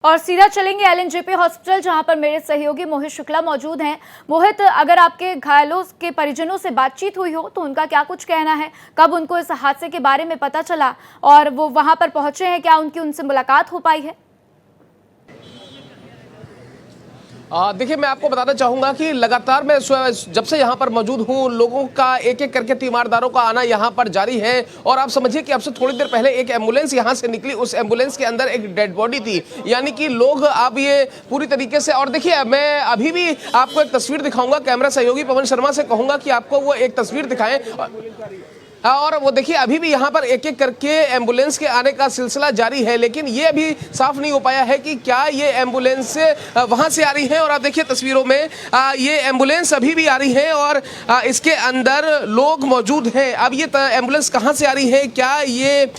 और सीधा चलेंगे एलएनजेपी हॉस्पिटल, जहां पर मेरे सहयोगी मोहित शुक्ला मौजूद हैं। मोहित, अगर आपके घायलों के परिजनों से बातचीत हुई हो तो उनका क्या कुछ कहना है, कब उनको इस हादसे के बारे में पता चला और वो वहां पर पहुंचे हैं, क्या उनकी उनसे मुलाकात हो पाई है? देखिए, मैं आपको बताना चाहूंगा कि लगातार मैं जब से यहाँ पर मौजूद हूँ, लोगों का एक एक करके तीमारदारों का आना यहाँ पर जारी है। और आप समझिए कि अब से थोड़ी देर पहले एक एम्बुलेंस यहाँ से निकली, उस एम्बुलेंस के अंदर एक डेड बॉडी थी। यानी कि लोग अब ये पूरी तरीके से, और देखिए मैं अभी भी आपको एक तस्वीर दिखाऊंगा, कैमरा सहयोगी पवन शर्मा से कहूंगा कि आपको वो एक तस्वीर दिखाएं। और वो देखिए अभी भी यहाँ पर एक एक करके एम्बुलेंस के आने का सिलसिला जारी है, लेकिन ये अभी साफ नहीं हो पाया है कि क्या ये एम्बुलेंस वहाँ से आ रही है। और आप देखिए तस्वीरों में ये एम्बुलेंस अभी भी आ रही है और इसके अंदर लोग मौजूद हैं। अब ये एम्बुलेंस कहाँ से आ रही है, क्या ये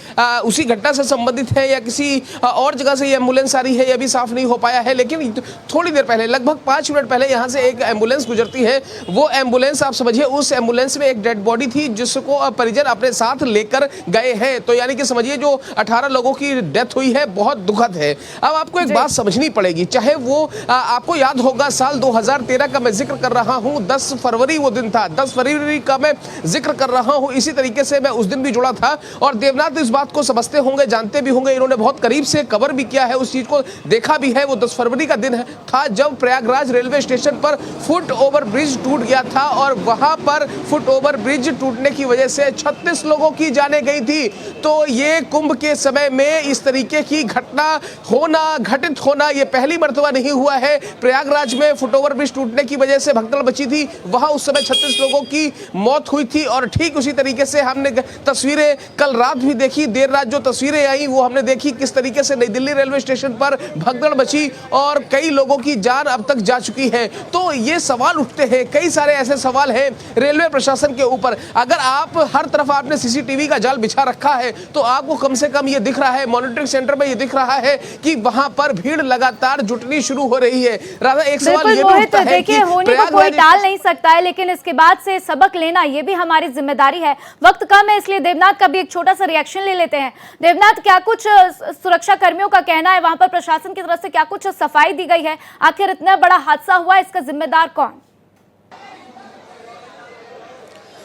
उसी घटना से संबंधित है या किसी और जगह से ये एम्बुलेंस आ रही है, ये अभी साफ नहीं हो पाया है। लेकिन थोड़ी देर पहले, लगभग 5 मिनट पहले यहाँ से एक एम्बुलेंस गुजरती है। वो एम्बुलेंस, आप समझिए, उस एम्बुलेंस में एक डेड बॉडी थी जिसको परिजन अपने साथ लेकर गए हैं। तो यानी कि समझिए जो 18 लोगों की डेथ हुई है, बहुत दुखद है। अब आपको एक बात समझनी पड़ेगी, चाहे वो आपको याद होगा साल 2013 का मैं जिक्र कर रहा हूं, 10 फरवरी वो दिन था, 10 फरवरी का मैं जिक्र कर रहा हूं। इसी तरीके से मैं उस दिन भी जुड़ा था और देवनाथ इस बात को समझते होंगे, जानते भी होंगे, इन्होंने बहुत करीब से कवर भी किया है, उस चीज को देखा भी है। वो 10 फरवरी का दिन था जब प्रयागराज रेलवे स्टेशन पर फुट ओवर ब्रिज टूट गया था और वहां पर फुट ओवर ब्रिज टूटने की वजह से 36 लोगों की जाने गई थी। तो ये कुंभ के समय में इस तरीके की घटना होना, घटित होना, ये पहली मर्तबा नहीं हुआ है। प्रयागराज में फुट ओवर ब्रिज टूटने की वजह से भगदड़ मची थी, वहां उस समय 36 लोगों की मौत हुई थी। और ठीक उसी तरीके से हमने तस्वीरें कल रात भी देखी, देर रात जो तस्वीरें आई वो हमने देखी, किस तरीके से नई दिल्ली रेलवे स्टेशन पर भगदड़ मची और कई लोगों की जान अब तक जा चुकी है। तो ये सवाल उठते हैं, कई सारे ऐसे सवाल हैं रेलवे प्रशासन के ऊपर। अगर आप हर तरफ आपने सीसीटीवी का जाल बिछा रखा है तो आपको कम से कम ये दिख रहा है, मॉनिटरिंग सेंटर में ये दिख रहा है कि वहां पर भीड़ लगातार जुटनी शुरू हो रही है। राधा, एक सवाल ये भी उठता है कि होने को कोई टाल नहीं सकता है, लेकिन इसके बाद से सबक लेना ये भी हमारी जिम्मेदारी है। वक्त कम है, इसलिए देवनाथ का भी एक छोटा सा रिएक्शन ले लेते हैं। देवनाथ, क्या कुछ सुरक्षा कर्मियों का कहना है, वहां पर प्रशासन की तरफ से क्या कुछ सफाई दी गई है? आखिर इतना बड़ा हादसा हुआ, इसका जिम्मेदार कौन?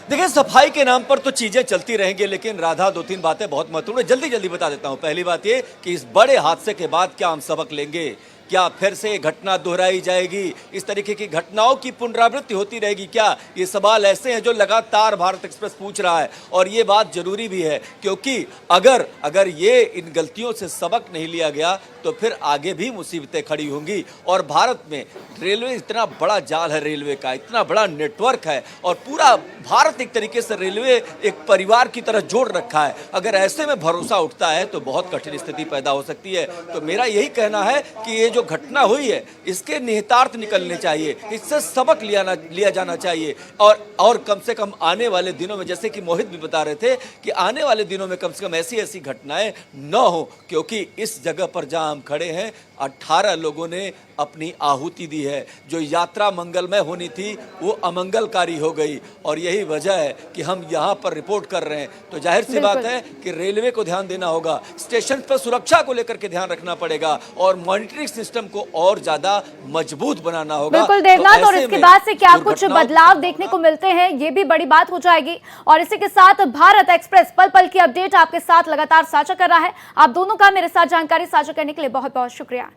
देखिए, सफाई के नाम पर तो चीजें चलती रहेंगी, लेकिन राधा 2-3 बातें बहुत महत्वपूर्ण है, जल्दी जल्दी बता देता हूं। पहली बात ये कि इस बड़े हादसे के बाद क्या हम सबक लेंगे, क्या फिर से घटना दोहराई जाएगी, इस तरीके की घटनाओं की पुनरावृत्ति होती रहेगी क्या? ये सवाल ऐसे हैं जो लगातार भारत एक्सप्रेस पूछ रहा है और ये बात जरूरी भी है, क्योंकि अगर ये इन गलतियों से सबक नहीं लिया गया तो फिर आगे भी मुसीबतें खड़ी होंगी। और भारत में रेलवे इतना बड़ा जाल है, रेलवे का इतना बड़ा नेटवर्क है और पूरा भारत एक तरीके से रेलवे एक परिवार की तरह जोड़ रखा है। अगर ऐसे में भरोसा उठता है तो बहुत कठिन स्थिति पैदा हो सकती है। तो मेरा यही कहना है कि ये जो घटना हुई है इसके निहितार्थ निकलने चाहिए, इससे सबक लिया जाना चाहिए। और कम से कम आने वाले दिनों में, जैसे कि मोहित भी बता रहे थे, कि आने वाले दिनों में कम से कम ऐसी घटनाएं न हो, क्योंकि इस जगह पर जहां हम खड़े हैं 18 लोगों ने अपनी आहुति दी है। जो यात्रा मंगलमय होनी थी वो अमंगलकारी हो गई और यही वजह है कि हम यहाँ पर रिपोर्ट कर रहे हैं। तो जाहिर सी बात है कि रेलवे को ध्यान देना होगा, स्टेशन पर सुरक्षा को लेकर के ध्यान रखना पड़ेगा और मॉनिटरिंग सिस्टम को और ज्यादा मजबूत बनाना होगा। बिल्कुल देवनाथ, और इसके बाद से क्या कुछ बदलाव देखने को मिलते हैं, ये भी बड़ी बात हो जाएगी। और इसी के साथ भारत एक्सप्रेस पल पल की अपडेट आपके साथ लगातार साझा कर रहा है। आप दोनों का मेरे साथ जानकारी साझा करने के लिए बहुत बहुत शुक्रिया।